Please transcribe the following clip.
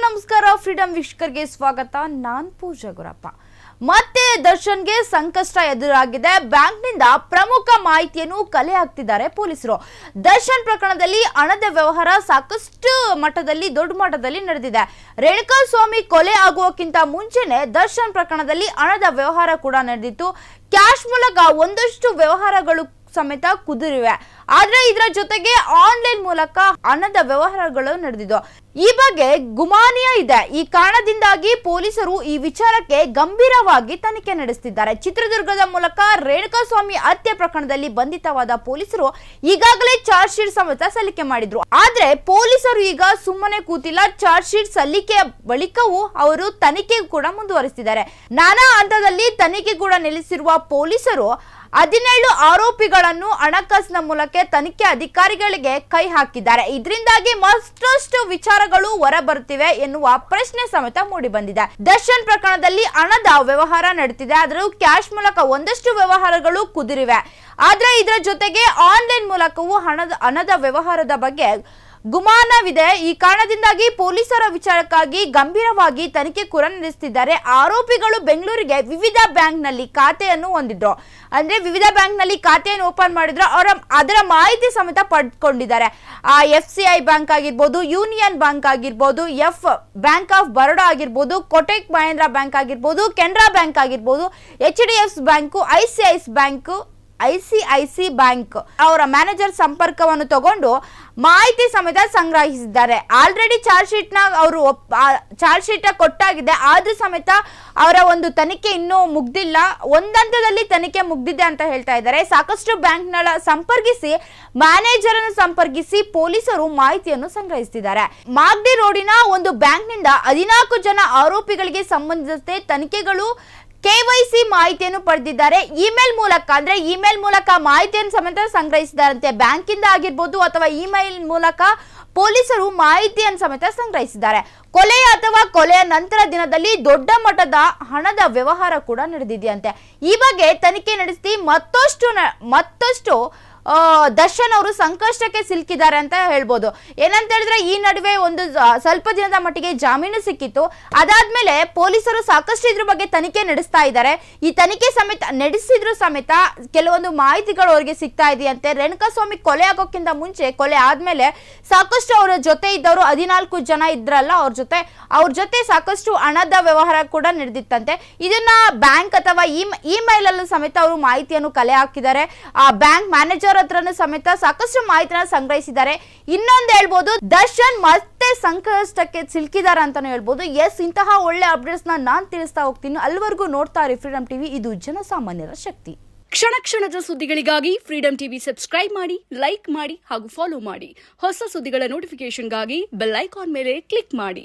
ನಮಸ್ಕಾರ. ಫ್ರೀಡಂ ವೀಕ್ಷಕರಿಗೆ ಸ್ವಾಗತ. ನಾನು ಪೂಜಾ ಗುರಪ್ಪ. ಮತ್ತೆ ದರ್ಶನ್ಗೆ ಸಂಕಷ್ಟ ಎದುರಾಗಿದೆ. ಬ್ಯಾಂಕ್ನಿಂದ ಪ್ರಮುಖ ಮಾಹಿತಿಯನ್ನು ಕಲೆ ಹಾಕ್ತಿದ್ದಾರೆ ಪೊಲೀಸರು. ದರ್ಶನ್ ಪ್ರಕರಣದಲ್ಲಿ ಹಣದ ವ್ಯವಹಾರ ಸಾಕಷ್ಟು ಮಟ್ಟದಲ್ಲಿ ದೊಡ್ಡ ಮಟ್ಟದಲ್ಲಿ ನಡೆದಿದೆ. ರೇಣುಕಾಸ್ವಾಮಿ ಕೊಲೆ ಆಗುವಕ್ಕಿಂತ ಮುಂಚೆನೆ ದರ್ಶನ್ ಪ್ರಕರಣದಲ್ಲಿ ಹಣದ ವ್ಯವಹಾರ ಕೂಡ ನಡೆದಿತ್ತು. ಕ್ಯಾಶ್ ಮೂಲಕ ಒಂದಷ್ಟು ವ್ಯವಹಾರಗಳು ಸಮೇತ ಕುದುರಿವೆ. ಆದ್ರೆ ಇದರ ಜೊತೆಗೆ ಆನ್ಲೈನ್ ಮೂಲಕ ಹಣದ ವ್ಯವಹಾರಗಳು ನಡೆದಿದ್ದು. ಈ ಬಗ್ಗೆ ಗುಮಾನಿಯ ಇದೆ. ಈ ಕಾರಣದಿಂದಾಗಿ ಪೊಲೀಸರು ಈ ವಿಚಾರಕ್ಕೆ ಗಂಭೀರವಾಗಿ ತನಿಖೆ ನಡೆಸುತ್ತಿದ್ದಾರೆ. ಚಿತ್ರದುರ್ಗದ ಮೂಲಕ ರೇಣುಕಾಸ್ವಾಮಿ ಹತ್ಯೆ ಪ್ರಕರಣದಲ್ಲಿ ಬಂಧಿತವಾದ ಪೊಲೀಸರು ಈಗಾಗಲೇ ಚಾರ್ಜ್ ಶೀಟ್ ಸಮೇತ ಸಲ್ಲಿಕೆ ಮಾಡಿದ್ರು. ಆದ್ರೆ ಪೊಲೀಸರು ಈಗ ಸುಮ್ಮನೆ ಕೂತಿಲ್ಲ. ಚಾರ್ಜ್ ಶೀಟ್ ಸಲ್ಲಿಕೆಯ ಬಳಿಕವೂ ಅವರು ತನಿಖೆ ಕೂಡ ಮುಂದುವರಿಸಿದ್ದಾರೆ. ನಾನಾ ಹಂತದಲ್ಲಿ ತನಿಖೆ ಕೂಡ ನಿಲ್ಲಿಸಿರುವ ಪೊಲೀಸರು 17 ಆರೋಪಿಗಳನ್ನು ಹಣಕಾಸಿನ ಮೂಲಕ ತನಿಖೆ ಅಧಿಕಾರಿಗಳಿಗೆ ಕೈ ಹಾಕಿದ್ದಾರೆ. ಇದರಿಂದಾಗಿ ಮತ್ತಷ್ಟು ವಿಚಾರಗಳು ಹೊರಬರುತ್ತಿವೆ ಎನ್ನುವ ಪ್ರಶ್ನೆ ಸಮೇತ ಮೂಡಿ ಬಂದಿದೆ. ದರ್ಶನ್ ಪ್ರಕರಣದಲ್ಲಿ ಹಣದ ವ್ಯವಹಾರ ನಡೆದಿದೆ. ಆದರೂ ಕ್ಯಾಶ್ ಮೂಲಕ ಒಂದಷ್ಟು ವ್ಯವಹಾರಗಳು ಕುದುರಿವೆ. ಆದ್ರೆ ಇದರ ಜೊತೆಗೆ ಆನ್ಲೈನ್ ಮೂಲಕವೂ ಹಣದ ವ್ಯವಹಾರದ ಬಗ್ಗೆ ಗುಮಾನವಿದೆ. ಈ ಕಾರಣದಿಂದಾಗಿ ಪೊಲೀಸರ ವಿಚಾರಕ್ಕಾಗಿ ಗಂಭೀರವಾಗಿ ತನಿಖೆ ಕೂಡ ನಡೆಸುತ್ತಿದ್ದಾರೆ. ಆರೋಪಿಗಳು ಬೆಂಗಳೂರಿಗೆ ವಿವಿಧ ಬ್ಯಾಂಕ್ ನಲ್ಲಿ ಖಾತೆಯನ್ನು ಹೊಂದಿದ್ರು. ಅಂದ್ರೆ ವಿವಿಧ ಬ್ಯಾಂಕ್ ನಲ್ಲಿ ಖಾತೆಯನ್ನು ಓಪನ್ ಮಾಡಿದ್ರು. ಅದರ ಮಾಹಿತಿ ಸಮೇತ ಪಡ್ಕೊಂಡಿದ್ದಾರೆ. FCI ಬ್ಯಾಂಕ್ ಆಗಿರ್ಬೋದು, ಯೂನಿಯನ್ ಬ್ಯಾಂಕ್ ಆಗಿರ್ಬೋದು, ಬ್ಯಾಂಕ್ ಆಫ್ ಬರೋಡಾ ಆಗಿರ್ಬೋದು, ಕೋಟಕ್ ಮಹೇಂದ್ರ ಬ್ಯಾಂಕ್ ಆಗಿರ್ಬೋದು, ಕೆನರಾ ಬ್ಯಾಂಕ್ ಆಗಿರ್ಬೋದು, HDFC ಬ್ಯಾಂಕ್, ICICI ಬ್ಯಾಂಕ್ ಅವರ ಮ್ಯಾನೇಜರ್ ಸಂಪರ್ಕವನ್ನು ತಗೊಂಡು ಮಾಹಿತಿ ಸಮೇತ ಸಂಗ್ರಹಿಸಿದ್ದಾರೆ. ಆಲ್ರೆಡಿ ಚಾರ್ಜ್ ಶೀಟ್ ಕೊಟ್ಟಾಗಿದೆ. ಆದ್ರೂ ಸಮೇತ ಅವರ ಒಂದು ತನಿಖೆ ಇನ್ನೂ ಮುಗ್ದಿಲ್ಲ. ಒಂದಂತದಲ್ಲಿ ತನಿಖೆ ಮುಗ್ದಿದೆ ಅಂತ ಹೇಳ್ತಾ ಇದ್ದಾರೆ. ಸಾಕಷ್ಟು ಬ್ಯಾಂಕ್ನ ಸಂಪರ್ಕಿಸಿ ಮ್ಯಾನೇಜರ್ ಅನ್ನು ಸಂಪರ್ಕಿಸಿ ಪೊಲೀಸರು ಮಾಹಿತಿಯನ್ನು ಸಂಗ್ರಹಿಸುತ್ತಿದ್ದಾರೆ. ಮಾಗಡಿ ರೋಡಿನ ಒಂದು ಬ್ಯಾಂಕ್ನಿಂದ 14 ಜನ ಆರೋಪಿಗಳಿಗೆ ಸಂಬಂಧಿಸಿದಂತೆ ತನಿಖೆಗಳು KYC ಮಾಹಿತಿಯನ್ನು ಪಡೆದಿದ್ದಾರೆ. ಇಮೇಲ್ ಮೂಲಕ ಮಾಹಿತಿಯನ್ನು ಸಮೇತ ಸಂಗ್ರಹಿಸಿದ್ದಾರಂತೆ. ಬ್ಯಾಂಕಿಂದ ಆಗಿರ್ಬೋದು ಅಥವಾ ಇಮೇಲ್ ಮೂಲಕ ಪೊಲೀಸರು ಮಾಹಿತಿಯನ್ನು ಸಮೇತ ಸಂಗ್ರಹಿಸಿದ್ದಾರೆ. ಕೊಲೆ ಅಥವಾ ಕೊಲೆಯ ನಂತರ ದಿನದಲ್ಲಿ ದೊಡ್ಡ ಮಟ್ಟದ ಹಣದ ವ್ಯವಹಾರ ಕೂಡ ನಡೆದಿದೆಯಂತೆ. ಈ ಬಗ್ಗೆ ತನಿಖೆ ನಡೆಸಿ ಮತ್ತಷ್ಟು ದರ್ಶನ್ ಅವರು ಸಂಕಷ್ಟಕ್ಕೆ ಸಿಲುಕಿದ್ದಾರೆ ಅಂತ ಹೇಳ್ಬೋದು. ಏನಂತ ಹೇಳಿದ್ರೆ ಈ ನಡುವೆ ಒಂದು ಸ್ವಲ್ಪ ದಿನದ ಮಟ್ಟಿಗೆ ಜಾಮೀನು ಸಿಕ್ಕಿತ್ತು. ಅದಾದ್ಮೇಲೆ ಪೊಲೀಸರು ಸಾಕಷ್ಟು ಇದ್ರ ಬಗ್ಗೆ ತನಿಖೆ ನಡೆಸ್ತಾ ಇದ್ದಾರೆ. ಈ ತನಿಖೆ ನಡೆಸಿದ್ರು ಸಮೇತ ಕೆಲವೊಂದು ಮಾಹಿತಿಗಳು ಅವರಿಗೆ ಸಿಗ್ತಾ ಇದೆಯಂತೆ. ರೇಣುಕಾಸ್ವಾಮಿ ಕೊಲೆ ಆಗೋಕ್ಕಿಂತ ಮುಂಚೆ, ಕೊಲೆ ಆದ್ಮೇಲೆ ಸಾಕಷ್ಟು ಅವರ ಜೊತೆ ಇದ್ದವರು 14 ಜನ ಇದ್ರಲ್ಲ, ಅವ್ರ ಜೊತೆ ಸಾಕಷ್ಟು ಹಣದ ವ್ಯವಹಾರ ಕೂಡ ನಡೆದಿತ್ತಂತೆ. ಇದನ್ನ ಬ್ಯಾಂಕ್ ಅಥವಾ ಇಮೇಲ್ ಅಲ್ಲೂ ಸಮೇತ ಅವರು ಮಾಹಿತಿಯನ್ನು ಕಲೆ ಹಾಕಿದ್ದಾರೆ. ಆ ಬ್ಯಾಂಕ್ ಮ್ಯಾನೇಜರ್ ಹತ್ರನೂ ಸಮೇತ ಸಾಕಷ್ಟು ಮಾಹಿತಿಯನ್ನು ಸಂಗ್ರಹಿಸಿದ್ದಾರೆ. ಇನ್ನೊಂದು ಹೇಳ್ಬೋದು, ದರ್ಶನ್ ಮತ್ತೆ ಸಂಕಷ್ಟಕ್ಕೆ ಸಿಲುಕಿದ್ದಾರೆ ಅಂತಾನು ಹೇಳ್ಬೋದು. ಇಂತಹ ಒಳ್ಳೆ ಅಪ್ಡೇಟ್ಸ್ ನಾನು ತಿಳಿಸ್ತಾ ಹೋಗ್ತೀನಿ. ಅಲ್ಲಿವರೆಗೂ ನೋಡ್ತಾ ಇರಿ ಫ್ರೀಡಂ ಟಿವಿ. ಇದು ಜನಸಾಮಾನ್ಯರ ಶಕ್ತಿ. ಕ್ಷಣ ಕ್ಷಣದ ಸುದ್ದಿಗಳಿಗಾಗಿ ಫ್ರೀಡಂ ಟಿವಿ ಸಬ್ಸ್ಕ್ರೈಬ್ ಮಾಡಿ, ಲೈಕ್ ಮಾಡಿ ಹಾಗೂ ಫಾಲೋ ಮಾಡಿ. ಹೊಸ ಸುದ್ದಿಗಳ ನೋಟಿಫಿಕೇಶನ್ಗಾಗಿ ಬೆಲ್ ಐಕಾನ್ ಮೇಲೆ ಕ್ಲಿಕ್ ಮಾಡಿ.